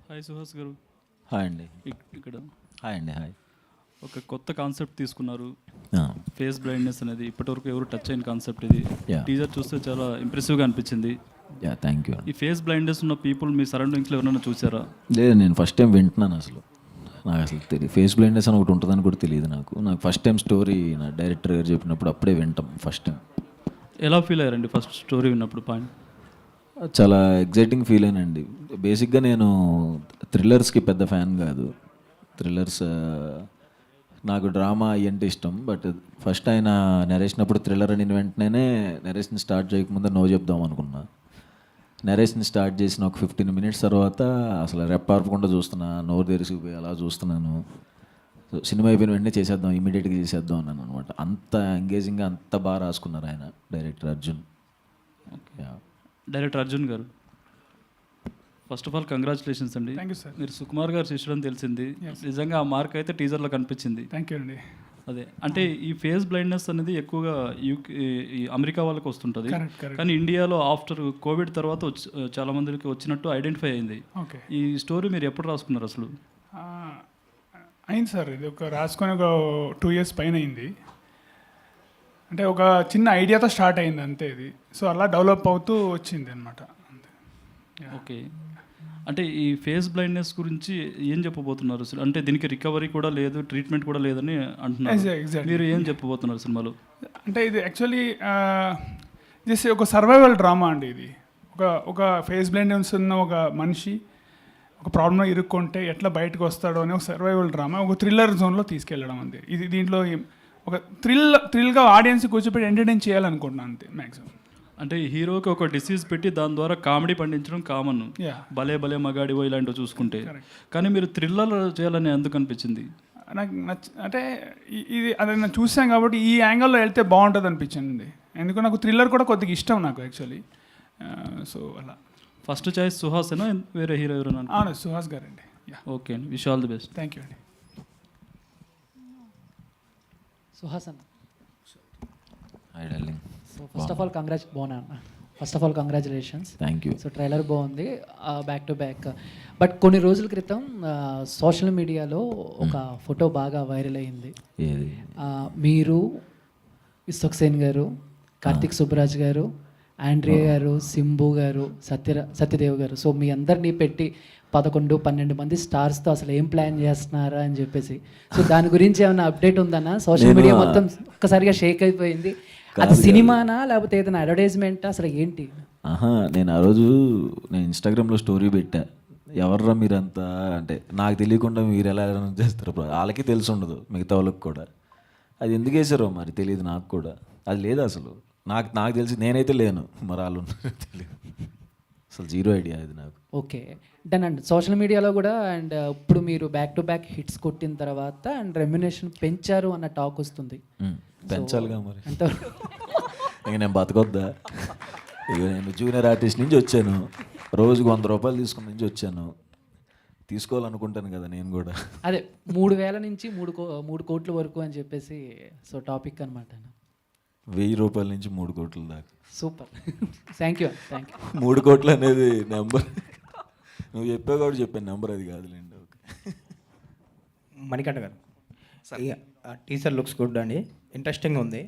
Hi Suhas గారు. Hi అండి. ఇక్కడ హాయ్ అండి. హాయ్. ఒక కొత్త కాన్సెప్ట్ తీసుకున్నారు, ఆ, ఫేస్ బ్లైండ్నెస్ అనేది. ఇప్పటివరకు ఎవరు టచ్ అయిన కాన్సెప్ట్ ఇది. Yeah. టీజర్ చూస్తే చాలా ఇంప్రెసివ్గా అనిపించింది. Yeah thank you. ఈ ఫేస్ బ్లైండ్నెస్ ఉన్న పీపుల్ మీ సరౌండింగ్స్లో ఎవరైనా చూసారా? లేదు, నేను ఫస్ట్ టైం వింటున్నాను. నాకు అసలు తెలియదు ఫేస్ బ్లైండ్నెస్ అని ఒకటి ఉంటుందని కూడా తెలియదు నాకు ఫస్ట్ టైం స్టోరీ నా డైరెక్టర్ గారు చెప్పినప్పుడు అప్పుడే వింటాం ఫస్ట్ టైం. ఎలా ఫీల్ అయ్యారండి ఫస్ట్ స్టోరీ విన్నప్పుడు? పాయింట్ చాలా ఎగ్జైటింగ్ ఫీల్ అయినండి. బేసిక్గా నేను థ్రిల్లర్స్కి పెద్ద ఫ్యాన్ కాదు. థ్రిల్లర్స్ నాకు డ్రామా అయ్యంటే ఇష్టం. బట్ ఫస్ట్ ఆయన నరేషనప్పుడు థ్రిల్లర్ అని వెంటనే నరేషన్ స్టార్ట్ చేయకముందే నో చెప్దాం అనుకున్నా. నరేషన్ స్టార్ట్ చేసిన ఒక 15 minutes తర్వాత అసలు రెప్పార్పకుండా చూస్తున్నా, నోరు తెరిసిపోయి అలా చూస్తున్నాను. సో సినిమా అయిపోయిన వెంటనే చేసేద్దాం, ఇమీడియట్గా చేసేద్దాం అన్నాను అనమాట. అంత ఎంగేజింగ్గా అంత బాగా రాసుకున్నారు ఆయన, director Arjun. Okay, director Arjun గారు, ఫస్ట్ ఆఫ్ ఆల్ కంగ్రాచులేషన్స్ అండి. Thank you sir. మీరు సుకుమార్ గారు శిష్యుడు అని తెలిసింది. నిజంగా ఆ మార్క్ అయితే టీజర్లో కనిపించింది. థ్యాంక్ యూ అండి. అదే అంటే ఈ ఫేస్ బ్లైండ్నెస్ అనేది ఎక్కువగా ఈ అమెరికా వాళ్ళకి వస్తుంటుంది. కరెక్ట్. కానీ ఇండియాలో ఆఫ్టర్ కోవిడ్ తర్వాత చాలా మందికి వచ్చినట్టు ఐడెంటిఫై అయింది. ఓకే. ఈ స్టోరీ మీరు ఎప్పుడు రాసుకున్నారు అసలు? అయింది సార్, ఇది రాసుకొని ఒక 2 years పైన అయింది. అంటే ఒక చిన్న ఐడియాతో స్టార్ట్ అయింది అంతే ఇది. సో అలా డెవలప్ అవుతూ వచ్చింది అనమాట. ఓకే. అంటే ఈ ఫేస్ బ్లైండ్నెస్ గురించి ఏం చెప్పబోతున్నారు అసలు? అంటే దీనికి రికవరీ కూడా లేదు, ట్రీట్మెంట్ కూడా లేదని అంటున్నారు. Exactly. మీరు ఏం చెప్పబోతున్నారు సినిమాలో? అంటే ఇది యాక్చువల్లీ జస్ట్ ఒక సర్వైవల్ డ్రామా అండి. ఇది ఒక ఫేస్ బ్లైండ్నెస్ ఉన్న ఒక మనిషి ఒక ప్రాబ్లంలో ఇరుక్కుంటే ఎట్లా బయటకు వస్తాడో అని ఒక సర్వైవల్ డ్రామా ఒక థ్రిల్లర్ జోన్లో తీసుకెళ్ళడం అంతే. ఇది దీంట్లో ఒక థ్రిల్గా ఆడియన్స్ కూర్చోపెట్టి ఎంటర్టైన్ చేయాలనుకుంటున్నాను అంతే మ్యాక్సిమం. అంటే హీరోకి ఒక డిసీజ్ పెట్టి దాని ద్వారా కామెడీ పండించడం కామన్, భలే భలే మగాడివో ఇలాంటివి చూసుకుంటే. కానీ మీరు థ్రిల్లర్ చేయాలని ఎందుకు అనిపించింది? నాకు అంటే ఇది అది నేను చూసాను కాబట్టి ఈ యాంగిల్లో వెళ్తే బాగుంటుంది అనిపించింది. ఎందుకు నాకు థ్రిల్లర్ కూడా కొద్దిగా ఇష్టం నాకు యాక్చువల్లీ. సో అలా ఫస్ట్ చాయిస్ సుహాసేనా, వేరే హీరో ఎవరైనా? అవును, సుహాస్ గారు అండి. ఓకే అండి, wish all the best. Thank you అండి. సుహాస్ అన్న, hi darling. So first of all first of all congratulations. Thank you. So trailer బాగుంది, బ్యాక్ టు బ్యాక్. బట్ కొన్ని రోజుల క్రితం సోషల్ మీడియాలో ఒక ఫోటో బాగా వైరల్ అయింది. ఏది? మీరు, విశ్వక్ సేన్ గారు, కార్తిక్ సుబ్బరాజ్ గారు, ఆండ్రియా గారు, సింబు గారు, సత్యదేవ్ గారు, సో మీ అందరినీ పెట్టి 11-12 మంది స్టార్స్తో అసలు ఏం ప్లాన్ చేస్తున్నారా అని చెప్పేసి. సో దాని గురించి ఏమైనా అప్డేట్ ఉందన్న? సోషల్ మీడియా మొత్తం ఒక్కసారిగా షేక్ అయిపోయింది. అది సినిమానా లేకపోతే ఏదైనా అడ్వర్టైజ్మెంటా, అసలు ఏంటి? నేను ఆ రోజు ఇన్స్టాగ్రామ్లో స్టోరీ పెట్టా. ఎవర్రా మీరంతా అంటే, నాకు తెలియకుండా మీరు ఎలా చేస్తారు, వాళ్ళకి తెలిసి ఉండదు, మిగతా వాళ్ళకి కూడా. అది ఎందుకు వేసారో మరి తెలియదు నాకు కూడా. అది లేదు అసలు, నాకు తెలిసి నేనైతే లేను, మరి వాళ్ళు తెలియదు, అసలు జీరో ఐడియా అది నాకు. ఓకే డన్ అండి. సోషల్ మీడియాలో కూడా అండ్ ఇప్పుడు మీరు బ్యాక్ టు బ్యాక్ హిట్స్ కొట్టిన తర్వాత అండ్ రెమ్యునేషన్ పెంచారు అన్న టాక్ వస్తుంది. పెంచాలిగా మరి, ఇంక నేను బతకొద్దా? ఇక నేను జూనియర్ ఆర్టిస్ట్ నుంచి వచ్చాను, రోజుకు 100 రూపాయలు తీసుకుని నుంచి వచ్చాను, తీసుకోవాలనుకుంటాను కదా నేను కూడా. అదే 3,000 నుంచి 3 కోట్ల వరకు అని చెప్పేసి సో టాపిక్ అనమాట. 1000 రూపాయల నుంచి 3 కోట్ల దాకా. Super, thank you. 3 కోట్లు అనేది నెంబర్ నువ్వు చెప్పావు కాబట్టి చెప్పాను, నెంబర్ అది కాదులేండి. ఓకే. మణికంఠ గారు, టీజర్ లుక్స్ గుడ్ అండి, ఇంట్రెస్టింగ్ ఉంది.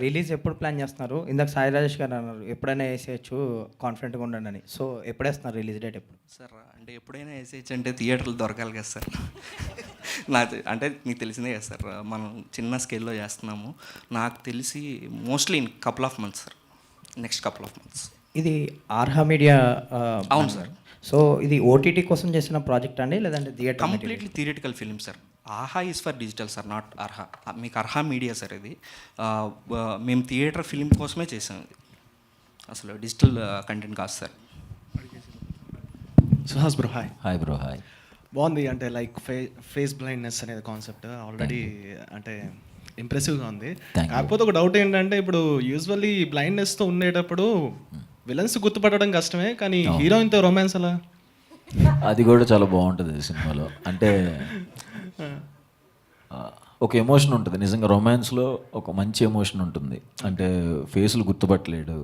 రిలీజ్ ఎప్పుడు ప్లాన్ చేస్తున్నారు? ఇందాక సాయి రాజేష్ గారు అన్నారు ఎప్పుడైనా వేసేయచ్చు, కాన్ఫిడెంట్గా ఉండండి అని. సో ఎప్పుడు వేస్తున్నారు రిలీజ్ డేట్? ఎప్పుడు సార్? అంటే ఎప్పుడైనా వేసేయచ్చు అంటే థియేటర్లు దొరకాలి కదా సార్. నాకు అంటే మీకు తెలిసిందే కదా సార్, మనం చిన్న స్కేల్లో చేస్తున్నాము. నాకు తెలిసి mostly in couple of months sir, next couple of months. ఇది ఆర్హా మీడియా? అవును సార్. సో ఇది ఓటీటీ కోసం చేసిన ప్రాజెక్ట్ అండి, లేదంటే theatre? Completely theatrical film sir. Aha is for digital sir, not Arha. మీకు అర్హా మీడియా సార్ ఇది. మేము థియేటర్ ఫిలిం కోసమే చేసాం ఇది, అసలు డిజిటల్ కంటెంట్ కాదు sir. Suhas bro, hi. Hi bro, hi. బాగుంది. అంటే లైక్ ఫేస్ బ్లైండ్నెస్ అనేది కాన్సెప్ట్ ఆల్రెడీ అంటే ఇంప్రెసివ్గా ఉంది. కాకపోతే ఒక డౌట్ ఏంటంటే, ఇప్పుడు యూజువల్లీ బ్లైండ్నెస్తో ఉండేటప్పుడు విలన్స్ గుర్తుపట్టడం కష్టమే, కానీ హీరోయిన్తో రొమాన్స్ అలా? అది కూడా చాలా బాగుంటుంది సినిమాలో. అంటే ఒక ఎమోషన్ ఉంటుంది నిజంగా, రొమాన్స్లో ఒక మంచి ఎమోషన్ ఉంటుంది. అంటే ఫేసులు గుర్తుపట్టలేడు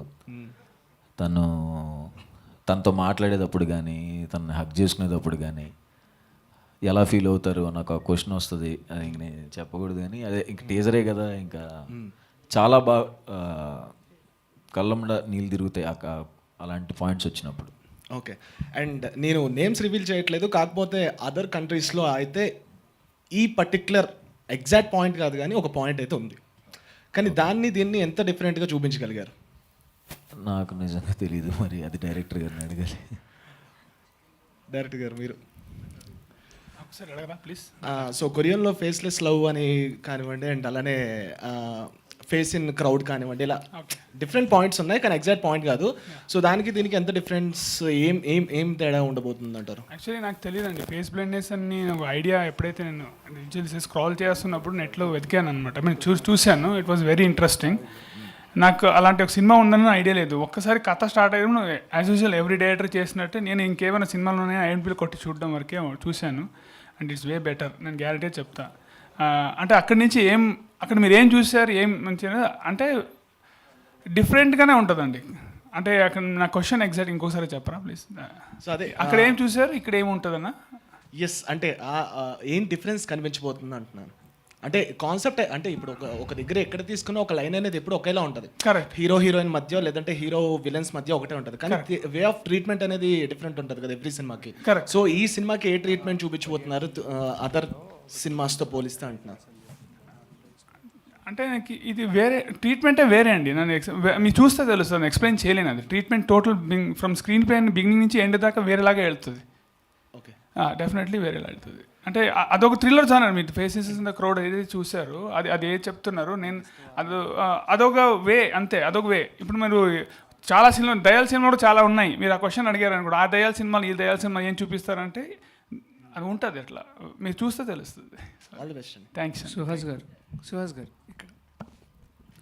తను, తనతో మాట్లాడేటప్పుడు కానీ తనని హక్ చేసుకునేటప్పుడు కానీ ఎలా ఫీల్ అవుతారు నాకు ఆ క్వశ్చన్ వస్తుంది. అది ఇంక నేను చెప్పకూడదు కానీ అదే ఇంక టీజరే కదా, ఇంకా చాలా బాగా కళ్ళండా నీళ్ళు తిరుగుతాయి అలాంటి పాయింట్స్ వచ్చినప్పుడు. ఓకే. అండ్ నేను నేమ్స్ రివీల్ చేయట్లేదు, కాకపోతే అదర్ కంట్రీస్లో అయితే ఈ పర్టిక్యులర్ ఎగ్జాక్ట్ పాయింట్ కాదు కానీ ఒక పాయింట్ అయితే ఉంది, కానీ దీన్ని ఎంత డిఫరెంట్గా చూపించగలిగారు? నాకు నిజంగా తెలియదు, మరి అది డైరెక్టర్ గారిని అడగాలి. డైరెక్టర్ గారు మీరు ఒకసారి అడగరా ప్లీజ్. సో కొరియన్లో ఫేస్లెస్ లవ్ అని కానివ్వండి, అండ్ అలానే ఫేస్ ఇన్ క్రౌడ్ కానివ్వండి, ఇలా డిఫరెంట్ పాయింట్స్ ఉన్నాయి కానీ ఎగ్జాక్ట్ పాయింట్ కాదు. సో దీనికి ఎంత డిఫరెన్స్, ఏం ఏం ఏం తేడా ఉండబోతుంది అంటారు? యాక్చువల్లీ నాకు తెలియదండి ఫేస్ బ్లైండ్నెస్ అని ఒక ఐడియా ఎప్పుడైతే నేను స్క్రాల్ చేస్తున్నప్పుడు నెట్లో వెతికాను అనమాట. నేను చూశాను, ఇట్ వాజ్ వెరీ ఇంట్రెస్టింగ్. నాకు అలాంటి ఒక సినిమా ఉందని ఐడియా లేదు. ఒక్కసారి కథ స్టార్ట్ అయ్యడం యాజ్ యూజువల్ ఎవ్రీ డైరెక్టర్ చేసినట్టు నేను ఇంకేమైనా సినిమాలోనే ఐడెంటిఫై కొట్టి చూడడం వరకే చూశాను. అండ్ ఇట్స్ వే బెటర్, నేను గ్యారెంటీ చెప్తా. అంటే అక్కడి నుంచి అక్కడ మీరు ఏం చూసారు, ఏం మంచిగా అంటే డిఫరెంట్గానే ఉంటుందండి. అంటే అక్కడ నా క్వశ్చన్ ఎగ్జాక్ట్ ఇంకోసారి చెప్పరా ప్లీజ్. సో అదే అక్కడ ఏం చూసారు, ఇక్కడ ఏమి ఉంటుందన్నా? ఎస్, అంటే ఏం డిఫరెన్స్ కనిపించబోతుంది అంటున్నాను. అంటే కాన్సెప్ట్ అంటే ఇప్పుడు ఒక దగ్గర ఎక్కడ తీసుకున్నా ఒక లైన్ అనేది ఎప్పుడు ఒకేలా ఉంటుంది. కరెక్ట్. హీరో హీరోయిన్ మధ్య లేదంటే హీరో విలన్స్ మధ్య ఒకటే ఉంటుంది, కానీ వే ఆఫ్ ట్రీట్మెంట్ అనేది డిఫరెంట్ ఉంటుంది కదా ఎవ్రీ సినిమాకి. కరెక్ట్. సో ఈ సినిమాకి ఏ ట్రీట్మెంట్ చూపించబోతున్నారు అదర్ సినిమాస్తో పోలిస్తే అంటున్నారు? అంటే నాకు ఇది వేరే ట్రీట్మెంటే వేరే అండి. నన్ను మీరు చూస్తే తెలుస్తుంది, ఎక్స్ప్లెయిన్ చేయలేను. అది treatment total from screen play beginning నుంచి ఎండ్ దాకా వేరేలాగా వెళ్తుంది. ఓకే, డెఫినెట్లీ వేరేలా వెళ్తుంది. అంటే అదొక థ్రిల్లర్ జానర్. మీరు ఫేసెస్ ఇన్ ద క్రౌడ్ ఏదైతే చూసారో అది ఏది చెప్తున్నారు, నేను అదొక వే, అంతే, అదొక వే. ఇప్పుడు మీరు చాలా సినిమాలు, దయాల సినిమాలు కూడా చాలా ఉన్నాయి. మీరు ఆ క్వశ్చన్ అడిగారు అనుకోండి, ఆ దయాల సినిమాలు ఈ దయాల సినిమా ఏం చూపిస్తారంటే అది ఉంటుంది, అట్లా మీరు చూస్తే తెలుస్తుంది. ఆల్ ది బెస్ట్ అండి. థ్యాంక్స్. సుహాస్ గారు ఇక్కడ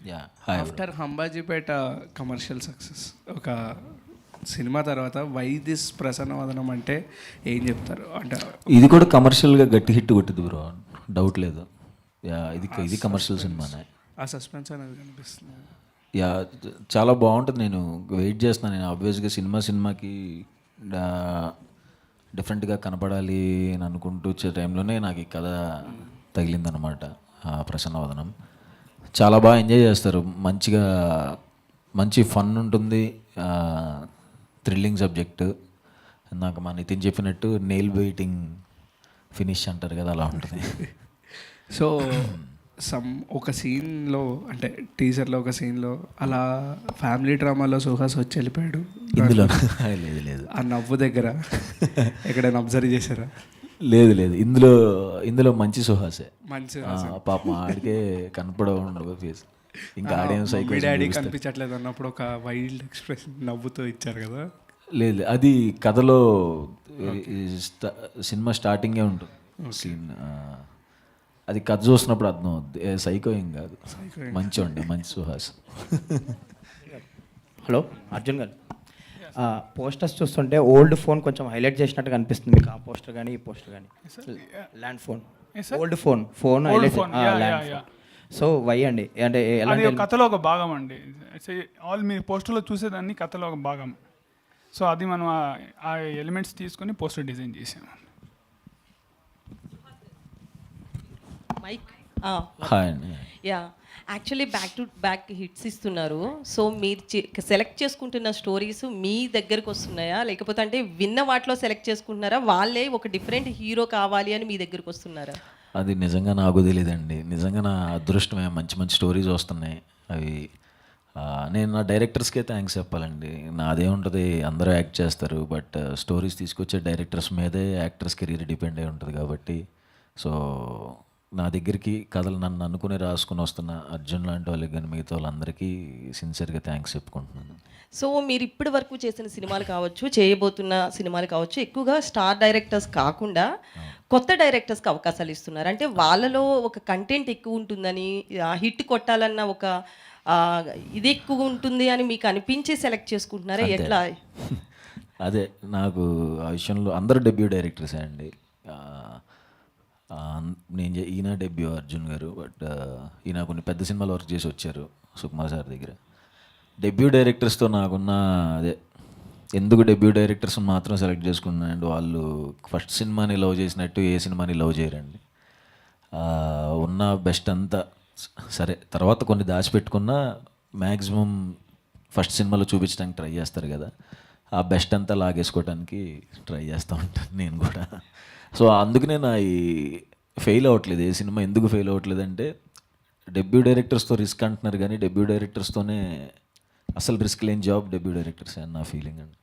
ya, hi. After Ambajipeta commercial success ఒక సినిమా తర్వాత వై దిస్ ప్రసన్నవదనం అంటే ఏం చెప్తారు? అంటే ఇది కూడా కమర్షియల్గా గట్టి హిట్ కొట్టింది బ్రో, డౌట్ లేదు. యా, ఇది కమర్షియల్ సినిమానే. ఆ సస్పెన్స్ అనేది కనిపిస్తుంది. యా, చాలా బాగుంటుంది. నేను వెయిట్ చేస్తున్నాను. నేను ఆబ్వియస్గా సినిమాకి డిఫరెంట్గా కనపడాలి అని అనుకుంటూ వచ్చే టైంలోనే నాకు ఈ కథ తగిలిందనమాట. ప్రసన్నవదనం చాలా బాగా ఎంజాయ్ చేస్తారు, మంచి ఫన్ ఉంటుంది, థ్రిల్లింగ్ సబ్జెక్టు. నాకు మా నితిన్ చెప్పినట్టు నెయిల్ బైటింగ్ ఫినిష్ అంటారు కదా, అలా ఉంటుంది. సో ఒక సీన్లో అంటే టీజర్లో ఒక సీన్లో అలా ఫ్యామిలీ డ్రామాలో సుహాస్ వచ్చి వెళ్ళిపోయాడు ఇందులో. లేదు, ఆ నవ్వు దగ్గర ఎక్కడైనా అబ్జర్వ్ చేశారా? లేదు, ఇందులో మంచి సుహాసే. మంచి పాప ఆడికే కనపడవు ఫేస్, ఇంకా ఆడియన్స్ డాడీ కనిపించట్లేదు అన్నప్పుడు ఒక వైల్డ్ ఎక్స్ప్రెషన్ నవ్వుతూ ఇచ్చారు కదా. లేదు, అది కథలో సినిమా స్టార్టింగే ఉంటుంది సీన్. అది కథ చూసినప్పుడు అర్థం అవుద్ది, సైకో ఏం కాదు, మంచి సుహాస్. హలో అర్జున్ గారు, పోస్టర్స్ చూస్తుంటే ఓల్డ్ ఫోన్ కొంచెం హైలైట్ చేసినట్టు కనిపిస్తుంది మీకు. ఆ పోస్టర్ కానీ ఈ పోస్టర్ కానీ land phone, old phone highlight land phone. So why అండి, అంటే అది కథలో ఒక భాగం అండి. ఆల్ మీరు పోస్టర్లో చూసేదాన్ని కథలో ఒక భాగం. సో అది మనం ఆ ఎలిమెంట్స్ తీసుకొని పోస్టర్ డిజైన్ చేసాము. మైక్ హాయ్ అండి. Yeah, actually back to back hits ఇస్తున్నారు. సో మీరు సెలెక్ట్ చేసుకుంటున్న స్టోరీస్ మీ దగ్గరకు వస్తున్నాయా, లేకపోతే అంటే విన్న వాటిలో సెలెక్ట్ చేసుకుంటున్నారా, వాళ్ళే ఒక డిఫరెంట్ హీరో కావాలి అని మీ దగ్గరకు వస్తున్నారా? అది నిజంగా నాకు తెలియదండి. నిజంగా నా అదృష్టమే, మంచి స్టోరీస్ వస్తున్నాయి. అవి నేను నా డైరెక్టర్స్కే థ్యాంక్స్ చెప్పాలండి. నాదే ఉంటుంది, అందరూ యాక్ట్ చేస్తారు, బట్ స్టోరీస్ తీసుకొచ్చే డైరెక్టర్స్ మీదే యాక్టర్స్ కెరీర్ డిపెండ్ అయి ఉంటుంది. కాబట్టి సో నా దగ్గరికి కథలు నన్ను అనుకుని రాసుకుని వస్తున్న అర్జున్ లాంటి వాళ్ళకి కానీ మిగతా వాళ్ళందరికీ సిన్సియర్గా థ్యాంక్స్ చెప్పుకుంటున్నాను. సో మీరు ఇప్పటి వరకు చేసిన సినిమాలు కావచ్చు, చేయబోతున్న సినిమాలు కావచ్చు, ఎక్కువగా స్టార్ డైరెక్టర్స్ కాకుండా కొత్త డైరెక్టర్స్కి అవకాశాలు ఇస్తున్నారు. అంటే వాళ్ళలో ఒక కంటెంట్ ఎక్కువ ఉంటుందని, హిట్ కొట్టాలన్న ఒక ఇది ఎక్కువ ఉంటుంది అని మీకు అనిపించి సెలెక్ట్ చేసుకుంటున్నారా, ఎట్లా? అదే, నాకు ఆ విషయంలో అందరూ డెబ్యూ డైరెక్టర్సే అండి. ఈయన డెబ్యూ అర్జున్ గారు, బట్ ఈయన కొన్ని పెద్ద సినిమాలు వర్క్ చేసి వచ్చారు సుకుమార్ సార్ దగ్గర. డెబ్యూ డైరెక్టర్స్తో నాకున్న అదే ఎందుకు డెబ్యూ డైరెక్టర్స్ని మాత్రం సెలెక్ట్ చేసుకున్నానండి. వాళ్ళు ఫస్ట్ సినిమాని లవ్ చేసినట్టు ఏ సినిమాని లవ్ చేయరండి. ఉన్న బెస్ట్ అంతా సరే, తర్వాత కొన్ని దాచిపెట్టుకున్నా మ్యాక్సిమం ఫస్ట్ సినిమాలో చూపించడానికి ట్రై చేస్తారు కదా, ఆ బెస్ట్ అంతా లాగేసుకోవడానికి ట్రై చేస్తూ ఉంటాను నేను కూడా. సో అందుకనే నా ఈ ఫెయిల్ అవ్వట్లేదు. ఏ సినిమా ఎందుకు ఫెయిల్ అవ్వట్లేదు అంటే, డెబ్యూ డైరెక్టర్స్తో రిస్క్ అంటున్నారు కానీ డెబ్యూ డైరెక్టర్స్తోనే అసలు రిస్క్ లేని జాబ్ డెబ్యూ డైరెక్టర్స్ అని నా ఫీలింగ్ అండి.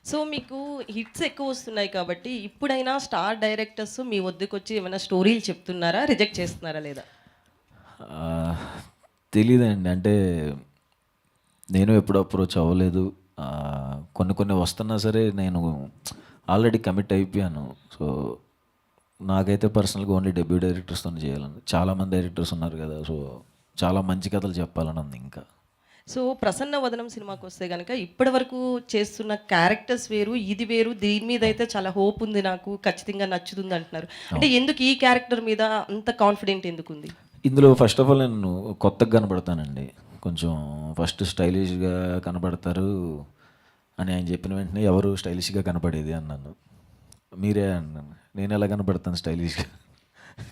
సో మీకు హిట్స్ ఎక్కువ వస్తున్నాయి కాబట్టి ఇప్పుడైనా స్టార్ డైరెక్టర్స్ మీ వద్దకు వచ్చి ఏమైనా స్టోరీలు చెప్తున్నారా, రిజెక్ట్ చేస్తున్నారా లేదా? తెలీదండి, అంటే నేను ఎప్పుడు అప్రోచ్ అవ్వలేదు. కొన్ని వస్తున్నా సరే నేను ఆల్రెడీ కమిట్ అయిపోయాను. సో నాకైతే పర్సనల్గా ఓన్లీ డెబ్యూ డైరెక్టర్స్తో చేయాలని, చాలామంది డైరెక్టర్స్ ఉన్నారు కదా, సో చాలా మంచి కథలు చెప్పాలని ఉంది ఇంకా. సో ప్రసన్న వదనం సినిమాకి వస్తే కనుక ఇప్పటి వరకు చేస్తున్న క్యారెక్టర్స్ వేరు, ఇది వేరు, దీని మీద అయితే చాలా హోప్ ఉంది, నాకు ఖచ్చితంగా నచ్చుతుంది అంటున్నారు. అంటే ఎందుకు ఈ క్యారెక్టర్ మీద అంత కాన్ఫిడెంట్ ఎందుకు ఉంది? ఇందులో ఫస్ట్ ఆఫ్ ఆల్ నేను కొత్తగా కనబడతానండి, కొంచెం ఫస్ట్ స్టైలిష్గా కనబడతారు అని ఆయన చెప్పిన వెంటనే ఎవరు స్టైలిష్గా కనపడేది అన్నాను. మీరే అన్నాను. నేను ఎలా కనపడతాను స్టైలిష్గా?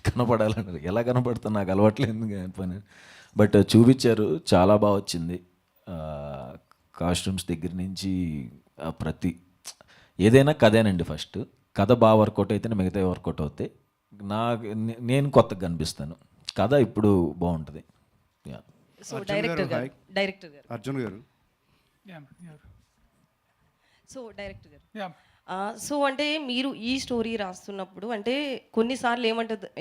కనపడాలన్నారు. ఎలా కనపడతాను, నాకు అలవాట్లేదు పని. బట్ చూపించారు, చాలా బాగా వచ్చింది. కాస్ట్యూమ్స్ దగ్గర నుంచి ప్రతి ఏదైనా కథేనండి. ఫస్ట్ కథ బాగా వర్కౌట్ అయితేనే మిగతా వర్కౌట్ అవుతాయి. నేను కొత్తగా కనిపిస్తాను, కథ ఇప్పుడు బాగుంటుంది. సో డైరెక్టర్ గారు అర్జున్ గారు సో డైరెక్టర్ గారు యా, సో అంటే మీరు ఈ స్టోరీ రాస్తున్నప్పుడు అంటే కొన్నిసార్లు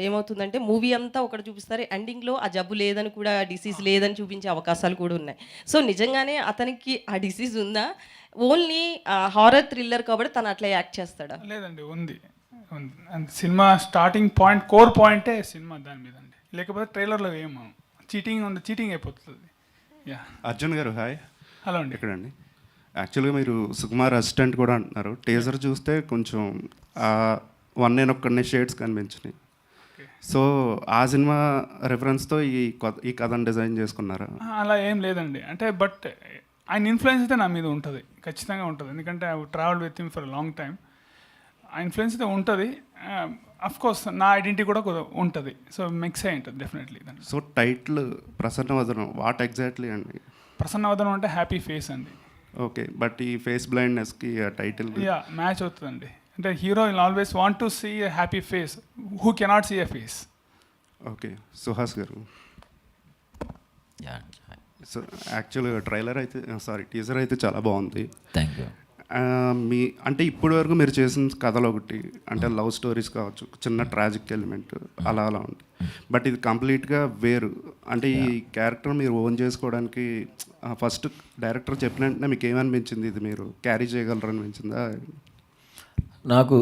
ఏమవుతుందంటే మూవీ అంతా ఒకటి చూపిస్తారు, ఎండింగ్లో ఆ జబ్బు లేదని కూడా, డిసీజ్ లేదని చూపించే అవకాశాలు కూడా ఉన్నాయి. సో నిజంగానే అతనికి ఆ డిసీజ్ ఉందా? ఓన్లీ హారర్ థ్రిల్లర్ కాబట్టి తను అట్లా యాక్ట్ చేస్తాడా? లేదండి, ఉంది. And cinema starting point, core పాయింటే సినిమా దాని మీద అండి. లేకపోతే ట్రైలర్లో ఏమో చీటింగ్ అయిపోతుంది. యా, అర్జున్ గారు హాయ్. హలో అండి. ఎక్కడండి? యాక్చువల్గా మీరు సుకుమార్ అసిస్టెంట్ కూడా అంటున్నారు. టీజర్ చూస్తే కొంచెం 1 నేను ఒక్కడనే షేడ్స్ కనిపించినాయి. సో ఆ సినిమా రెఫరెన్స్తో ఈ కథను డిజైన్ చేసుకున్నారా? అలా ఏం లేదండి, అంటే బట్ ఆయన ఇన్ఫ్లుయెన్స్ అయితే నా మీద ఉంటుంది, ఖచ్చితంగా ఉంటుంది. ఎందుకంటే I travel with him for long time. ఆ ఇన్ఫ్లుయెన్స్ అయితే ఉంటుంది. కోర్స్ నా ఐడెంటిటీ కూడా ఉంటుంది. సో మిక్స్ అయి ఉంటుంది definitely. So title Prasanna Vadanam what exactly అండి? ప్రసన్నవదనం అంటే హ్యాపీ ఫేస్ అండి. ఓకే, బట్ ఈ ఫేస్ బ్లైండ్నెస్కి టైటిల్ యా మ్యాచ్ అవుతుందండి. అంటే hero will always want to see a happy face, who cannot see a face. Okay, Suhas garu. Ya, so యాక్చువల్గా టీజర్ అయితే చాలా బాగుంది. Thank you. మీ అంటే ఇప్పటి వరకు మీరు చేసిన కథలు ఒకటి అంటే లవ్ స్టోరీస్ కావచ్చు, చిన్న ట్రాజిక్ ఎలిమెంట్ అలా ఉంది. బట్ ఇది కంప్లీట్గా వేరు. అంటే ఈ క్యారెక్టర్ మీరు ఓన్ చేసుకోవడానికి ఫస్ట్ డైరెక్టర్ చెప్పిన వెంటనే మీకు ఏమనిపించింది? ఇది మీరు క్యారీ చేయగలరు అనిపించిందా? నాకు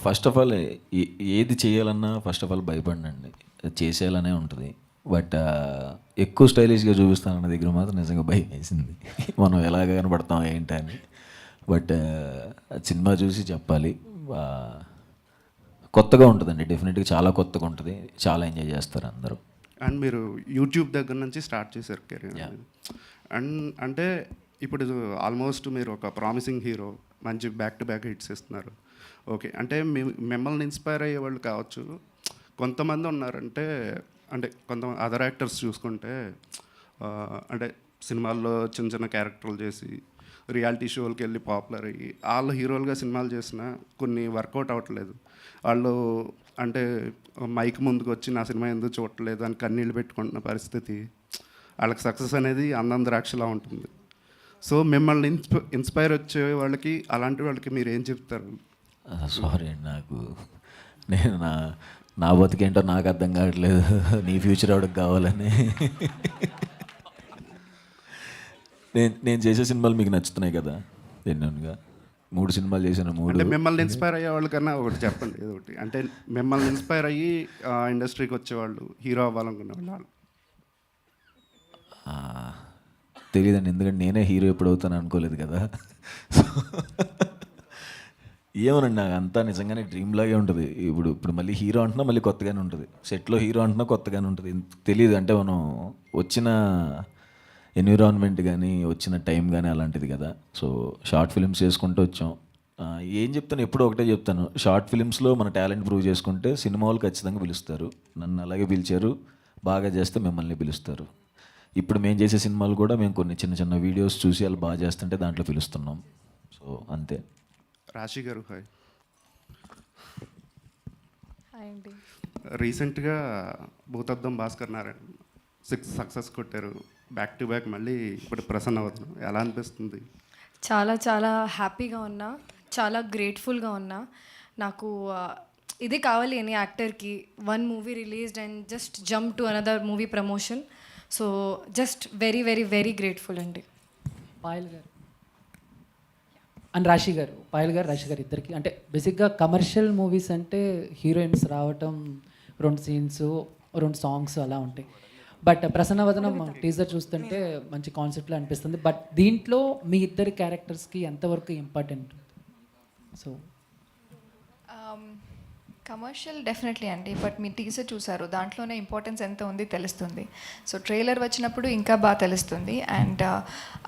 ఫస్ట్ ఆఫ్ ఆల్ ఏది చేయాలన్నా ఫస్ట్ ఆఫ్ ఆల్ భయపడినండి, చేసేయాలనే ఉంటుంది. బట్ ఎక్కువ స్టైలిష్గా చూపిస్తానన్న దగ్గర మాత్రం నిజంగా భయం వేసింది, మనం ఎలాగ కనబడతాం ఏంటి అని. బట్ సినిమా చూసి చెప్పాలి, కొత్తగా ఉంటుందండి, డెఫినెట్గా చాలా కొత్తగా ఉంటుంది, చాలా ఎంజాయ్ చేస్తారు అందరూ. అండ్ మీరు యూట్యూబ్ దగ్గర నుంచి స్టార్ట్ చేశారు కెరీర్. అండ్ అంటే ఇప్పుడు ఆల్మోస్ట్ మీరు ఒక ప్రామిసింగ్ హీరో, మంచి బ్యాక్ టు బ్యాక్ హిట్స్ ఇస్తున్నారు. ఓకే, అంటే మిమ్మల్ని ఇన్స్పైర్ అయ్యే వాళ్ళు కావచ్చు, కొంతమంది ఉన్నారంటే అంటే కొంతమంది అదర్ యాక్టర్స్ చూసుకుంటే అంటే సినిమాల్లో చిన్న చిన్న క్యారెక్టర్లు చేసి రియాలిటీ షోలకి వెళ్ళి పాపులర్ అయ్యి వాళ్ళు హీరోలుగా సినిమాలు చేసినా కొన్ని వర్కౌట్ అవ్వట్లేదు. వాళ్ళు అంటే మైక్ ముందుకు వచ్చి నా సినిమా ఎందుకు చూడట్లేదు అని కన్నీళ్ళు పెట్టుకుంటున్న పరిస్థితి, వాళ్ళకి సక్సెస్ అనేది అందం ద్రాక్షలా ఉంటుంది. సో మిమ్మల్ని ఇన్స్పైర్ వచ్చే వాళ్ళకి, అలాంటి వాళ్ళకి మీరు ఏం చెప్తారు? సారీ అండి, నేను నా బతికేంటో నాకు అర్థం కావట్లేదు, నీ ఫ్యూచర్ ఎవరికి కావాలని. నేను చేసే సినిమాలు మీకు నచ్చుతున్నాయి కదా, ఎన్నోగా 3 సినిమాలు చేశాను. అంటే మిమ్మల్ని ఇన్స్పైర్ అయ్యే వాళ్ళకన్నా ఒకటి చెప్పండి, ఏదో ఒకటి. అంటే మిమ్మల్ని ఇన్స్పైర్ అయ్యి ఇండస్ట్రీకి వచ్చేవాళ్ళు, హీరో అవ్వాలనుకునే వాళ్ళు. తెలియదండి, ఎందుకంటే నేనే హీరో ఎప్పుడు అవుతాను అనుకోలేదు కదా. ఏమోనండి, నాకు అంతా నిజంగానే డ్రీమ్ లాగే ఉంటుంది. ఇప్పుడు మళ్ళీ హీరో అంటున్నా మళ్ళీ కొత్తగానే ఉంటుంది, సెట్లో హీరో అంటున్నా కొత్తగానే ఉంటుంది. తెలియదు, అంటే మనం వచ్చిన ఎన్విరాన్మెంట్ కానీ వచ్చిన టైం కానీ అలాంటిది కదా. సో షార్ట్ ఫిల్మ్స్ చేసుకుంటూ వచ్చాం. ఏం చెప్తాను, ఎప్పుడూ ఒకటే చెప్తాను, షార్ట్ ఫిల్మ్స్లో మన టాలెంట్ ప్రూవ్ చేసుకుంటే సినిమా వాళ్ళు ఖచ్చితంగా పిలుస్తారు. నన్ను అలాగే పిలిచారు, బాగా చేస్తే మిమ్మల్ని పిలుస్తారు. ఇప్పుడు మేము చేసే సినిమాలు కూడా మేము కొన్ని చిన్న చిన్న వీడియోస్ చూసి వాళ్ళు బాగా చేస్తుంటే దాంట్లో పిలుస్తున్నాం. సో అంతే. రాశి గారు హాయ్. హాయ్ అండి. రీసెంట్గా భూతద్దం భాస్కర్ నారాయణ 6 సక్సెస్ కొట్టారు బ్యాక్ టు బ్యాక్. మళ్ళీ ఇప్పుడు ప్రసన్న వదనం ఎలా అనిపిస్తుంది? చాలా చాలా హ్యాపీగా ఉన్నా, చాలా గ్రేట్ఫుల్గా ఉన్నా. నాకు ఇది కావాలి ఎనీ యాక్టర్కి, 1 movie released and just jump to another movie promotion. So just very very very grateful అండి. పాయల్ గారు అండ్ రాశి గారు, పాయల్ గారు రాశి గారు ఇద్దరికి అంటే బేసిక్గా కమర్షియల్ మూవీస్ అంటే హీరోయిన్స్ రావటం, 2 సీన్స్ 2 సాంగ్స్ అలా ఉంటాయి. బట్ ప్రసన్నవదనం టీజర్ చూస్తుంటే మంచి కాన్సెప్ట్లో అనిపిస్తుంది. బట్ దీంట్లో మీ ఇద్దరి క్యారెక్టర్స్కి ఎంతవరకు ఇంపార్టెంట్? సో కమర్షియల్ డెఫినెట్లీ అండి, బట్ మీ టీజర్ చూసారు, దాంట్లోనే ఇంపార్టెన్స్ ఎంత ఉంది తెలుస్తుంది. సో ట్రైలర్ వచ్చినప్పుడు ఇంకా బాగా తెలుస్తుంది. అండ్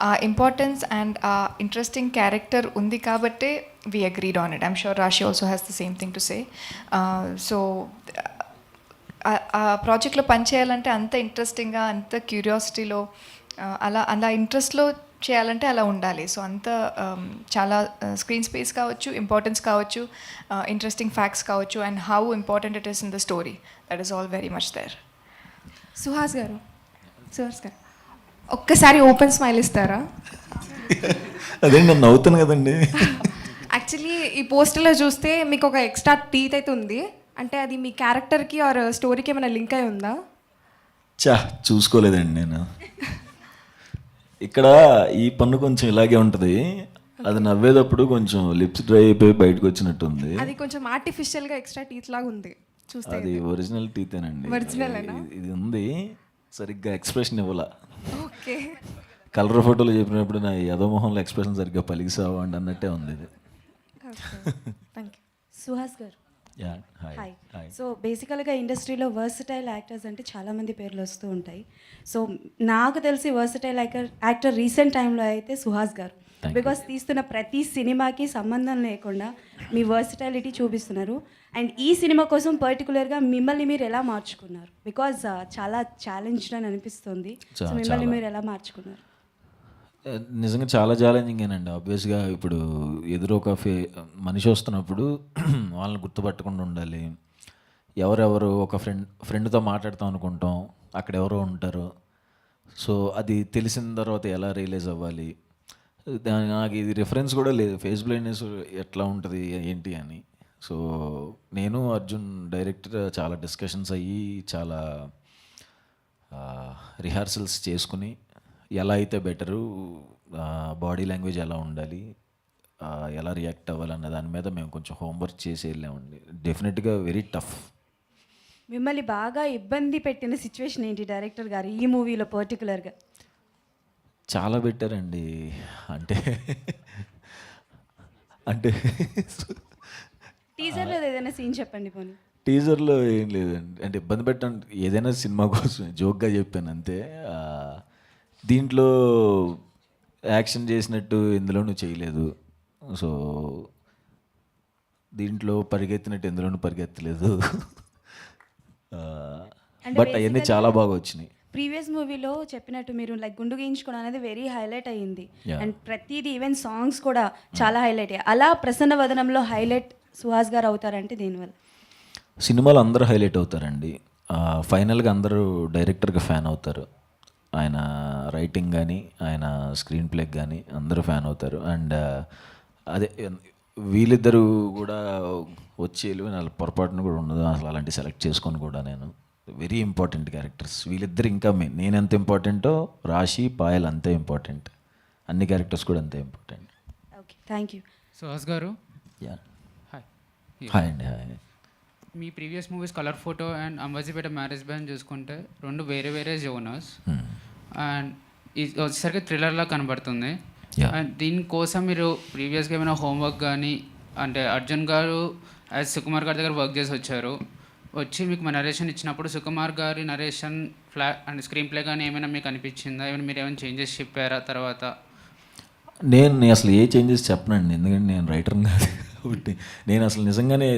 ఆ ఇంపార్టెన్స్ అండ్ ఆ ఇంట్రెస్టింగ్ క్యారెక్టర్ ఉంది కాబట్టే we agreed on it. I'm sure Rashi also has the same thing to say. So ఆ ప్రాజెక్ట్లో పనిచేయాలంటే అంత ఇంట్రెస్టింగ్గా, అంత క్యూరియాసిటీలో, అలా ఇంట్రెస్ట్లో చేయాలంటే అలా ఉండాలి. సో అంత చాలా స్క్రీన్ స్పేస్ కావచ్చు, ఇంపార్టెన్స్ కావచ్చు, ఇంట్రెస్టింగ్ ఫ్యాక్ట్స్ కావచ్చు, and how important it is in the story, that is all very much there. Suhas గారు, ఒక్కసారి ఓపెన్ స్మైల్ ఇస్తారా? అదే నేను నవ్వుతాను కదండి. యాక్చువల్లీ ఈ పోస్టర్లో చూస్తే మీకు ఒక ఎక్స్ట్రా టీత్ అయితే ఉంది, అంటే అది మీ క్యారెక్టర్కి ఆర్ స్టోరీకి ఏమైనా లింక్ అయి ఉందా? చూసుకోలేదండి నేను. ఇక్కడ ఈ పన్ను కొంచెం ఇలాగే ఉంటుంది, అది నవ్వేటప్పుడు కొంచెం లిప్స్ డ్రై అయిపోయి బయటకు వచ్చినట్టుంది. అది కొంచెం ఆర్టిఫిషియల్గా ఎక్స్ట్రా టీత్ లాగా ఉంది చూస్తే. అది ఒరిజినల్ టీతేనండి. ఒరిజినలేనా? ఇది ఉంది, సరిగ్గా ఎక్స్ప్రెషన్ ఇవ్వాల. ఓకే. కలర్ ఫోటోలు చెప్పినప్పుడు నా యదమోహంలో ఎక్స్ప్రెషన్ సరిగ్గా పలికిసావా అండి అన్నట్టే ఉంది ఇది. Thank you. సుహాస్ గారు హాయ్. సో బేసికల్గా ఇండస్ట్రీలో వర్సటైల్ యాక్టర్స్ అంటే చాలామంది పేర్లు వస్తూ ఉంటాయి. సో నాకు తెలిసి వర్సటైల్ యాక్టర్ రీసెంట్ టైంలో అయితే సుహాస్ గారు, బికాస్ తీస్తున్న ప్రతి సినిమాకి సంబంధం లేకుండా మీ వర్సటైలిటీ చూపిస్తున్నారు. అండ్ ఈ సినిమా కోసం పర్టికులర్గా మిమ్మల్ని మీరు ఎలా మార్చుకున్నారు? బికాజ్ చాలా ఛాలెంజ్డ్ అని అనిపిస్తుంది. సో మిమ్మల్ని మీరు ఎలా మార్చుకున్నారు? నిజంగా చాలా ఛాలెంజింగేనండి. ఆబ్వియస్గా ఇప్పుడు ఎదురు ఒక మనిషి వస్తున్నప్పుడు వాళ్ళని గుర్తుపట్టకుండా ఉండాలి. ఎవరెవరు ఒక ఫ్రెండ్తో మాట్లాడతాం అనుకుంటాం, అక్కడ ఎవరో ఉంటారు. సో అది తెలిసిన తర్వాత ఎలా రియలైజ్ అవ్వాలి, నాకు ఇది రిఫరెన్స్ కూడా లేదు, ఫేస్ బ్లైండ్నెస్ ఎట్లా ఉంటుంది ఏంటి అని. సో నేను అర్జున్ డైరెక్టర్ చాలా డిస్కషన్స్ అయ్యి, చాలా రిహార్సల్స్ చేసుకుని ఎలా అయితే బెటరు, బాడీ లాంగ్వేజ్ ఎలా ఉండాలి, ఎలా రియాక్ట్ అవ్వాలన్న దాని మీద మేము కొంచెం హోంవర్క్ చేసి వెళ్ళామండి. డెఫినెట్గా వెరీ టఫ్. మిమ్మల్ని బాగా ఇబ్బంది పెట్టిన సిచ్యువేషన్ ఏంటి డైరెక్టర్ గారు ఈ మూవీలో పర్టికులర్గా? చాలా పెట్టారండి. అంటే అంటే టీజర్లో ఏదైనా సీన్ చెప్పండి పోనీ. టీజర్లో ఏం లేదండి, అంటే ఇబ్బంది పెట్టండి, ఏదైనా సినిమా కోసం జోక్గా చెప్పాను అంతే. దీంట్లో యాక్షన్ చేసినట్టు ఇందులోనూ చేయలేదు. సో దీంట్లో పరిగెత్తినట్టు ఇందులోనూ పరిగెత్తలేదు. బట్ అవన్నీ చాలా బాగా వచ్చినాయి. ప్రీవియస్ మూవీలో చెప్పినట్టు మీరు లైక్ గుండు గీయించుకోవడం అనేది వెరీ హైలైట్ అయ్యింది. అండ్ ప్రతిదీ ఈవెన్ సాంగ్స్ కూడా చాలా హైలైట్ అయ్యాయి. అలా ప్రసన్న వదనంలో హైలైట్ సుహాస్ గారు అవుతారంటే దీనివల్ల? సినిమాలు అందరూ హైలైట్ అవుతారండి. ఫైనల్గా అందరూ డైరెక్టర్గా ఫ్యాన్ అవుతారు. ఆయన రైటింగ్ కానీ ఆయన స్క్రీన్ ప్లేకి కానీ అందరూ ఫ్యాన్ అవుతారు. అండ్ అదే వీళ్ళిద్దరూ కూడా వచ్చి వాళ్ళ పొరపాటును కూడా ఉండదు అసలు. అలాంటి సెలెక్ట్ చేసుకొని కూడా నేను వెరీ ఇంపార్టెంట్ క్యారెక్టర్స్ వీళ్ళిద్దరు. ఇంకా నేను ఎంత ఇంపార్టెంటో రాశి పాయల్ అంతే ఇంపార్టెంట్. అన్ని క్యారెక్టర్స్ కూడా అంతే important. Okay, thank you. Suhas గారు హాయ్. హాయ్ అండి. Hi. Me previous movies colour photo and Ambajipeta marriage band చూసుకుంటే 2 వేరే వేరే జోనర్స్, అండ్ ఇది వచ్చేసరికి థ్రిల్లర్లా కనబడుతుంది. అండ్ దీనికోసం మీరు ప్రీవియస్గా ఏమైనా హోంవర్క్ కానీ, అంటే అర్జున్ గారు యాజ్ సుకుమార్ గారి దగ్గర వర్క్ చేసి వచ్చారు, వచ్చి మీకు మా నరేషన్ ఇచ్చినప్పుడు సుకుమార్ గారి నరేషన్ అండ్ స్క్రీన్ ప్లే కానీ ఏమైనా మీకు అనిపించిందా? ఏమైనా మీరు ఏమైనా చేంజెస్ చెప్పారా తర్వాత? నేను అసలు ఏ చేంజెస్ చెప్పనండి, ఎందుకంటే నేను రైటర్ని కాదు కాబట్టి. నేను అసలు నిజంగానే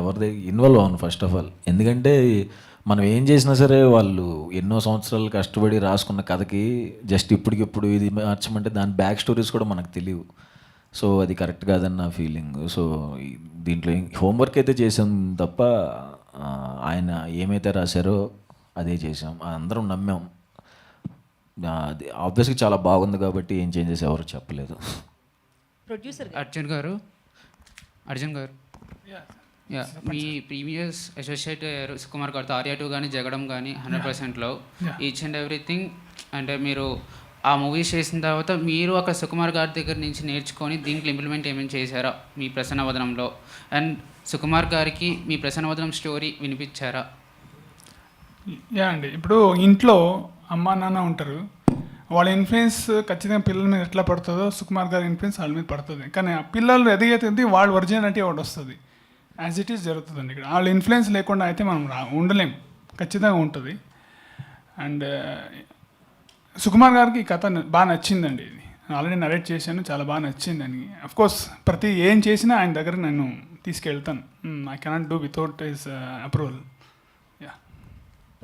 ఎవరిది ఇన్వాల్వ్ అవ్వను ఫస్ట్ ఆఫ్ ఆల్. ఎందుకంటే మనం ఏం చేసినా సరే వాళ్ళు ఎన్నో సంవత్సరాలు కష్టపడి రాసుకున్న కథకి జస్ట్ ఇప్పటికిప్పుడు ఇది మార్చమంటే దాని బ్యాక్ స్టోరీస్ కూడా మనకు తెలియవు. సో అది కరెక్ట్ కాదని నా ఫీలింగ్. సో దీంట్లో హోంవర్క్ అయితే చేసాం తప్ప ఆయన ఏమైతే రాశారో అదే చేసాం, అందరం నమ్మాం. అది ఆబ్వియస్గా చాలా బాగుంది కాబట్టి ఏం చేంజెస్ ఎవరు చెప్పలేదు. ప్రొడ్యూసర్ అర్జున్ గారు యా, మీ ప్రీవియస్ అసోసియేట్ అయ్యారు సుకుమార్ గారితో ఆర్యా 2 కానీ జగడం కానీ 100%లో ఈచ్ అండ్ ఎవ్రీథింగ్. అంటే మీరు ఆ మూవీస్ చేసిన తర్వాత మీరు అక్కడ సుకుమార్ గారి దగ్గర నుంచి నేర్చుకొని దీంట్లో ఇంప్లిమెంట్ ఏమైనా చేశారా మీ ప్రసన్నవదనంలో? అండ్ సుకుమార్ గారికి మీ ప్రసన్నవదనం స్టోరీ వినిపించారా? యా అండి, ఇప్పుడు ఇంట్లో అమ్మ నాన్న ఉంటారు, వాళ్ళ ఇన్ఫ్లుయెన్స్ ఖచ్చితంగా పిల్లల మీద ఎట్లా పడుతుందో సుకుమార్ గారి ఇన్ఫ్లుయెన్స్ వాళ్ళ మీద పడుతుంది. కానీ ఆ పిల్లలు ఎదిగేది వాళ్ళ ఒరిజినాలిటీ ఒకటి వస్తుంది, యాజ్ ఇట్ ఈస్ జరుగుతుందండి. ఇక్కడ వాళ్ళ ఇన్ఫ్లుయెన్స్ లేకుండా అయితే మనం ఉండలేం, ఖచ్చితంగా ఉంటుంది. అండ్ సుకుమార్ గారికి ఈ కథ బాగా నచ్చిందండి. ఇది ఆల్రెడీ నరేట్ చేశాను, చాలా బాగా నచ్చిందని. అఫ్కోర్స్ ప్రతి ఏం చేసినా ఆయన దగ్గర నేను తీసుకెళ్తాను. I cannot do without his approval. Yeah,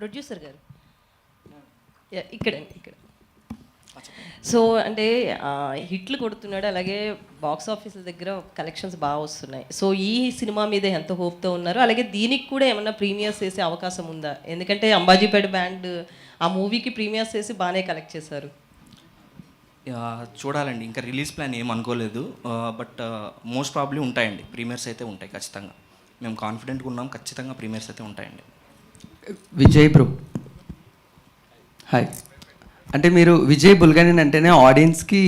producer గారు ఇక్కడ. సో అంటే హిట్లు కొడుతున్నాడు, అలాగే బాక్స్ ఆఫీసుల దగ్గర కలెక్షన్స్ బాగా వస్తున్నాయి. సో ఈ సినిమా మీద ఎంత హోప్తో ఉన్నారు? అలాగే దీనికి కూడా ఏమన్నా ప్రీమియర్స్ చేసే అవకాశం ఉందా? ఎందుకంటే అంబాజీపేట బ్యాండ్ ఆ మూవీకి ప్రీమియర్స్ చేసి బాగానే కలెక్ట్ చేశారు. చూడాలండి, ఇంకా రిలీజ్ ప్లాన్ ఏం అనుకోలేదు. బట్ మోస్ట్ ప్రాబ్లీ ఉంటాయండి, ప్రీమియర్స్ అయితే ఉంటాయి ఖచ్చితంగా. మేము కాన్ఫిడెంట్గా ఉన్నాం, ఖచ్చితంగా ప్రీమియర్స్ అయితే ఉంటాయండి. Vijay bro hi. అంటే మీరు విజయ్ బుల్గనేని అంటేనే ఆడియన్స్కి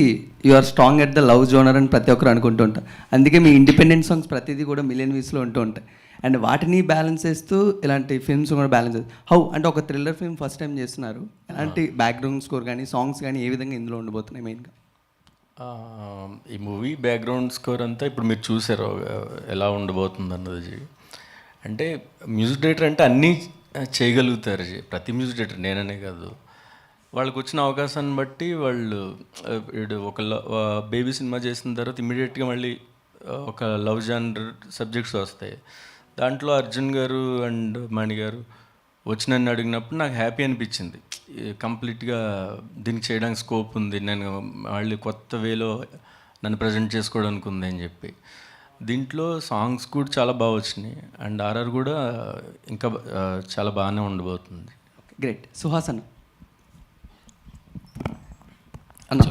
you are strong at the love genre అని ప్రతి ఒక్కరు అనుకుంటూ ఉంటారు. అందుకే మీ ఇండిపెండెంట్ సాంగ్స్ ప్రతిదీ కూడా మిలియన్ వ్యూస్లో ఉంటూ ఉంటాయి. అండ్ వాటిని బ్యాలెన్స్ చేస్తూ ఇలాంటి ఫిల్మ్స్ కూడా బ్యాలెన్స్ చేస్తారు. హౌ అంటే ఒక థ్రిల్లర్ ఫిల్మ్ ఫస్ట్ టైం చేస్తున్నారు, ఎలాంటి బ్యాక్గ్రౌండ్ స్కోర్ కానీ సాంగ్స్ కానీ ఏ విధంగా ఇందులో ఉండబోతున్నాయి మెయిన్గా? ఈ మూవీ బ్యాక్గ్రౌండ్ స్కోర్ అంతా ఇప్పుడు మీరు చూసారు ఎలా ఉండబోతుంది అన్నది. అంటే మ్యూజిక్ డైరెక్టర్ అంటే అన్నీ చేయగలుగుతారు, ప్రతి మ్యూజిక్ డైరెక్టర్, నేననే కాదు. వాళ్ళకి వచ్చిన అవకాశాన్ని బట్టి వాళ్ళు ఒక బేబీ సినిమా చేసిన తర్వాత ఇమీడియట్గా మళ్ళీ ఒక లవ్ జానర్ సబ్జెక్ట్స్ వస్తాయి. దాంట్లో అర్జున్ గారు అండ్ మణి గారు వచ్చి నన్ను అడిగినప్పుడు నాకు హ్యాపీ అనిపించింది. కంప్లీట్గా దీనికి చేయడానికి స్కోప్ ఉంది, నేను మళ్ళీ కొత్త వేలో నన్ను ప్రజెంట్ చేసుకోవడానికి ఉంది అని చెప్పి. దీంట్లో సాంగ్స్ కూడా చాలా బాగా వచ్చినాయి అండ్ ఆర్ఆర్ కూడా ఇంకా చాలా బాగానే ఉండబోతుంది. గ్రేట్. సుహాసన్ అన్న,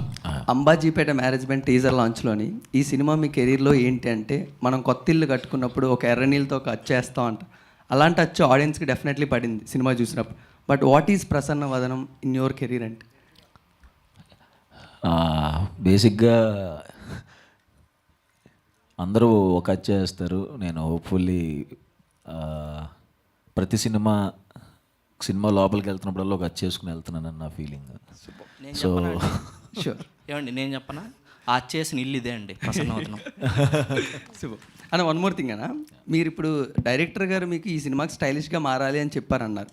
అంబాజీపేట మ్యారేజ్మెంట్ టీజర్ లాంచ్లోని ఈ సినిమా మీ కెరీర్లో ఏంటి అంటే, మనం కొత్త ఇల్లు కట్టుకున్నప్పుడు ఒక ఎర్ర నీళ్ళతో ఒక అచ్చు వేస్తాం అంట, అలాంటి అచ్చు ఆడియన్స్కి డెఫినెట్లీ పడింది సినిమా చూసినప్పుడు. But what is Prasanna Vadanam in your career అంటే? బేసిక్గా అందరూ ఒక అచ్చు వేస్తారు. నేను హోప్ఫుల్లీ ప్రతి సినిమా లోపలికి వెళ్తున్నప్పుడల్లా ఒక అచ్చు వేసుకుని వెళ్తున్నానని నా ఫీలింగ్. So sure. ఏమండి నేను చెప్పనా, ఆ చేసిన ఇల్లు ఇదే అండి ప్రసన్నవదనం. సూపర్ అన్న. వన్ మోర్ థింగ్ అన్న, మీరు ఇప్పుడు డైరెక్టర్ గారు మీకు ఈ సినిమాకి స్టైలిష్గా మారాలి అని చెప్పారన్నారు.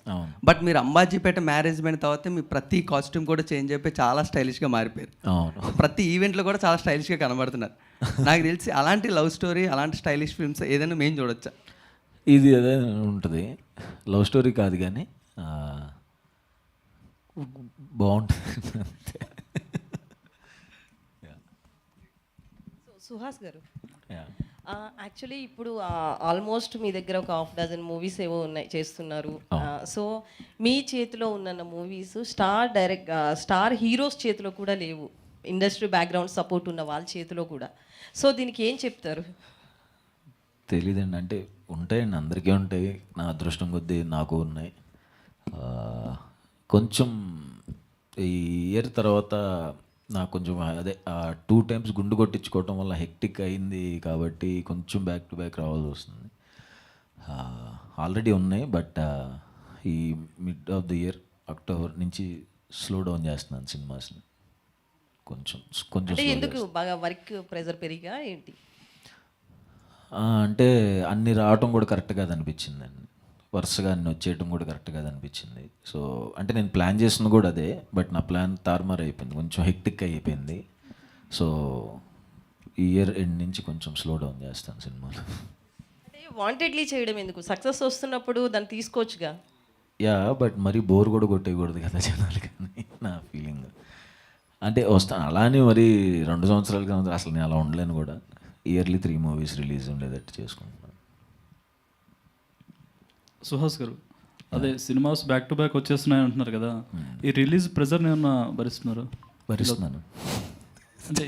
బట్ మీరు అంబాజీపేట మ్యారేజ్మెంట్ తర్వాత మీ ప్రతి కాస్ట్యూమ్ కూడా చేంజ్ అయిపోయి చాలా స్టైలిష్గా మారిపోయారు. ప్రతి ఈవెంట్లో కూడా చాలా స్టైలిష్గా కనబడుతున్నారు. నాకు తెలిసి అలాంటి లవ్ స్టోరీ, అలాంటి స్టైలిష్ ఫిల్మ్స్ ఏదైనా మేము చూడొచ్చా? ఇది అదే ఉంటుంది, లవ్ స్టోరీ కాదు కానీ బాగుంటుంది. సుహాస్ గారు, యాక్చువల్లీ ఇప్పుడు ఆల్మోస్ట్ మీ దగ్గర ఒక 6 మూవీస్ ఏవో ఉన్నాయి చేస్తున్నారు. సో మీ చేతిలో ఉన్న మూవీస్ స్టార్ హీరోస్ చేతిలో కూడా లేవు, ఇండస్ట్రీ బ్యాక్గ్రౌండ్ సపోర్ట్ ఉన్న వాళ్ళ చేతిలో కూడా. సో దీనికి ఏం చెప్తారు? తెలీదండి, అంటే ఉంటాయండి, అందరికీ ఉంటాయి. నా అదృష్టం కొద్దీ నాకు ఉన్నాయి. కొంచెం ఈ ఇయర్ తర్వాత నాకు కొంచెం అదే 2 times గుండు కొట్టించుకోవటం వల్ల హెక్టిక్ అయింది కాబట్టి కొంచెం బ్యాక్ టు బ్యాక్ రావాల్సి వస్తుంది. ఆల్రెడీ ఉన్నాయి, బట్ ఈ mid of the year October నుంచి స్లో డౌన్ చేస్తున్నాను సినిమాస్ని. కొంచెం ఎందుకు బాగా వర్క్ ప్రెజర్ పెరిగా ఏంటి? అంటే అన్ని రావటం కూడా కరెక్ట్ కాదు అనిపించిందండి. వరుసగా అన్ని వచ్చేయడం కూడా కరెక్ట్ కాదు అనిపించింది. సో అంటే నేను ప్లాన్ చేసింది కూడా అదే, బట్ నా ప్లాన్ తారుమారు అయిపోయింది, కొంచెం హెక్టిక్ అయిపోయింది. సో ఈ ఇయర్ ఎండ్ నుంచి కొంచెం స్లో డౌన్ చేస్తాను సినిమాలు. అంటే వాంటెడ్లీ చేయడం ఎందుకు? సక్సెస్ వస్తున్నప్పుడు దాన్ని తీసుకోవచ్చుగా. యా, బట్ మరీ బోర్ కూడా కొట్టేయకూడదు కదా జనాలు, కానీ నా ఫీలింగ్. అంటే వస్తాను అలానే మరి 2 సంవత్సరాలుగా అసలు నేను అలా ఉండలేను కూడా. ఇయర్లీ 3 మూవీస్ రిలీజ్ ఉండేటట్టు చేసుకుంటున్నాను. సుహాస్ గారు, అదే సినిమాస్ బ్యాక్ టు బ్యాక్ వచ్చేస్తున్నాయి అంటున్నారు కదా, ఈ రిలీజ్ ప్రెజర్ ఏమన్నా భరిస్తున్నారు? భరిస్తున్నాను. అంటే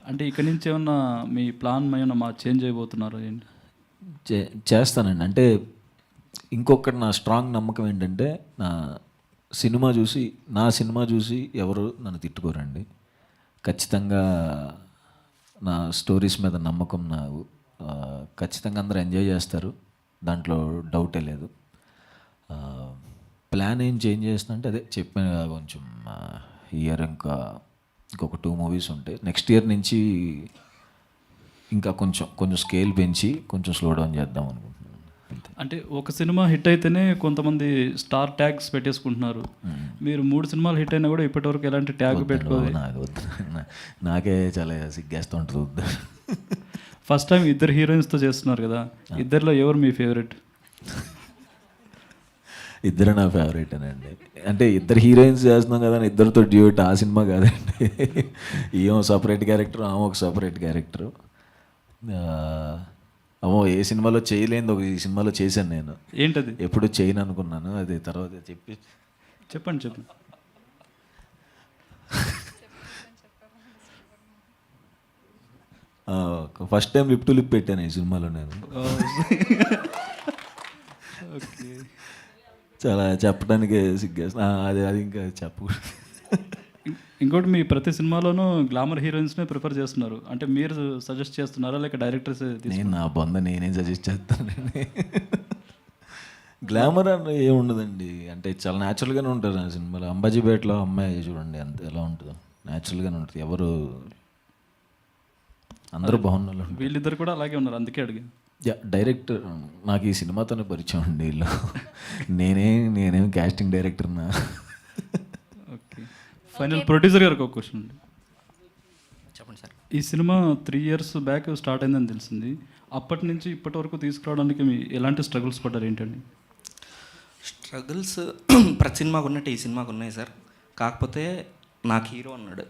అంటే ఇక్కడి నుంచి ఏమన్నా మీ ప్లాన్ ఏమన్నా చేంజ్ అయిపోతున్నారు ఏంటి? చేస్తానండి. అంటే ఇంకొకటి నా స్ట్రాంగ్ నమ్మకం ఏంటంటే, నా సినిమా చూసి ఎవరు నన్ను తిట్టుకోరండి. ఖచ్చితంగా నా స్టోరీస్ మీద నమ్మకం ఖచ్చితంగా అందరూ ఎంజాయ్ చేస్తారు, దాంట్లో డౌటే లేదు. ప్లాన్ ఏం చేంజ్ చేస్తుందంటే అదే చెప్పాను కదా, కొంచెం ఇయర్ ఇంకొక 2 మూవీస్ ఉంటాయి. నెక్స్ట్ ఇయర్ నుంచి ఇంకా కొంచెం స్కేల్ పెంచి కొంచెం స్లో డౌన్ చేద్దాం అనుకుంటున్నాను. అంటే ఒక సినిమా హిట్ అయితేనే కొంతమంది స్టార్ ట్యాగ్స్ పెట్టేసుకుంటున్నారు. మీరు 3 సినిమాలు హిట్ అయినా కూడా ఇప్పటివరకు ఎలాంటి ట్యాగ్ పెట్టుకోవాలి? నాకే చాలా సిగ్గేస్తూ ఉంటుంది. ఫస్ట్ టైం 2 హీరోయిన్స్తో చేస్తున్నారు కదా, ఇద్దరిలో ఎవరు మీ ఫేవరెట్? ఇద్దరు నా ఫేవరెట్ అనండి. అంటే 2 హీరోయిన్స్ చేస్తున్నాం కదా, ఇద్దరితో డ్యూట్ ఆ సినిమా కాదండి. ఏమో సపరేట్ క్యారెక్టర్, ఆమె ఒక సపరేట్ క్యారెక్టరు. అమ్మో ఏ సినిమాలో చేయలేని ఈ సినిమాలో చేశాను నేను. ఏంటది? ఎప్పుడు చేయను అనుకున్నాను, అది తర్వాత చెప్పండి. First time lip to lip పెట్టాను ఈ సినిమాలో నేను. ఓకే, చాలా చెప్పడానికి సిగ్గేస్తా, అది ఇంకా చెప్పకూడదు. ఇంకోటి, మీ ప్రతి సినిమాలోనూ గ్లామర్ హీరోయిన్స్నే ప్రిఫర్ చేస్తున్నారు. అంటే మీరు సజెస్ట్ చేస్తున్నారా లేక డైరెక్టర్స్? నేను నా నేనేం సజెస్ట్ చేస్తానండి. గ్లామర్ అని ఏముండదండి, అంటే చాలా న్యాచురల్గానే ఉంటారు నా సినిమాలో. అంబాజీపేటలో అమ్మాయి చూడండి అంత ఎలా ఉంటుందో, న్యాచురల్గానే ఉంటుంది. అందరూ బాగున్నారు. వీళ్ళిద్దరు కూడా అలాగే ఉన్నారు, అందుకే అడిగా. డైరెక్టర్ నాకు ఈ సినిమాతోనే పరిచయం అండి వీళ్ళు. నేనేం కాస్టింగ్ డైరెక్టర్నా. ఓకే, ఫైనల్ ప్రొడ్యూసర్ గారికి ఒక క్వశ్చన్ అండి. చెప్పండి సార్. ఈ సినిమా 3 ఇయర్స్ బ్యాక్ స్టార్ట్ అయిందని తెలిసింది. అప్పటి నుంచి ఇప్పటి వరకు తీసుకురావడానికి మీ ఎలాంటి స్ట్రగుల్స్ పడ్డారు ఏంటండి? స్ట్రగుల్స్ ప్రతి సినిమాకు ఉన్నట్టు ఈ సినిమాకు ఉన్నాయి సార్. కాకపోతే నాకు హీరో అన్నాడు.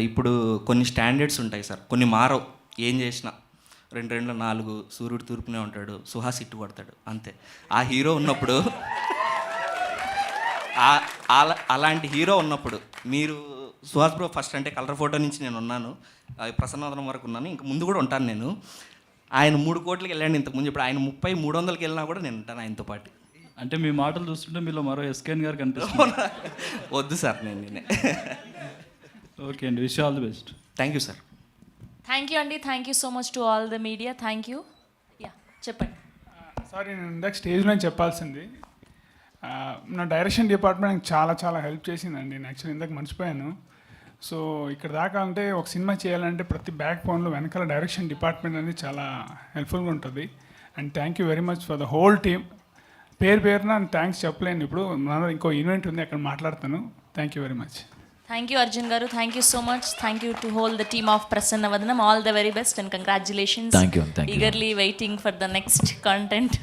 ఇప్పుడు కొన్ని స్టాండర్డ్స్ ఉంటాయి సార్, కొన్ని మారవు. ఏం చేసినా 2-4 సూర్యుడు తూర్పునే ఉంటాడు, సుహాస్ ఇట్టు కొడతాడు, అంతే. ఆ హీరో ఉన్నప్పుడు అలాంటి హీరో ఉన్నప్పుడు మీరు సుహాస్ బ్రో ఫస్ట్ అంటే కలర్ ఫోటో నుంచి నేను ఉన్నాను, ప్రసన్నవదనం వరకు ఉన్నాను, ఇంక ముందు కూడా ఉంటాను నేను. ఆయన 3 కోట్లకి వెళ్ళండి ఇంతకుముందు, ఇప్పుడు ఆయన 30-300కి వెళ్ళినా కూడా నేను ఉంటాను ఆయనతో పాటు. అంటే మీ మాటలు చూస్తుంటే మీలో మరో ఎస్కేన్ గారు కనిపిస్తుంది. వద్దు సార్, నేనే. ఓకే అండి, wish all the best. Thank you sir. Thank you అండి, thank you so much to all the media. Thank you. చెప్పండి. సారీ, నేను ఇందాక స్టేజ్లో చెప్పాల్సింది, నా డైరెక్షన్ డిపార్ట్మెంట్ నాకు చాలా హెల్ప్ చేసిందండి. నేను యాక్చువల్లీ ఇందాక మర్చిపోయాను. సో ఇక్కడ దాకా అంటే ఒక సినిమా చేయాలంటే ప్రతి బ్యాక్ బోన్లో వెనకాల డైరెక్షన్ డిపార్ట్మెంట్ అనేది చాలా హెల్ప్ఫుల్గా ఉంటుంది. And thank you very much for the whole team. పేరున థ్యాంక్స్ చెప్పలేను, ఇప్పుడు ఇంకో ఈవెంట్ ఉంది అక్కడ మాట్లాడతాను. Thank you very much. Thank you Arjun garu, thank you so much. Thank you to whole the team of Prasanna Vadanam. All the very best and congratulations. Thank you. Eagerly waiting for the next content.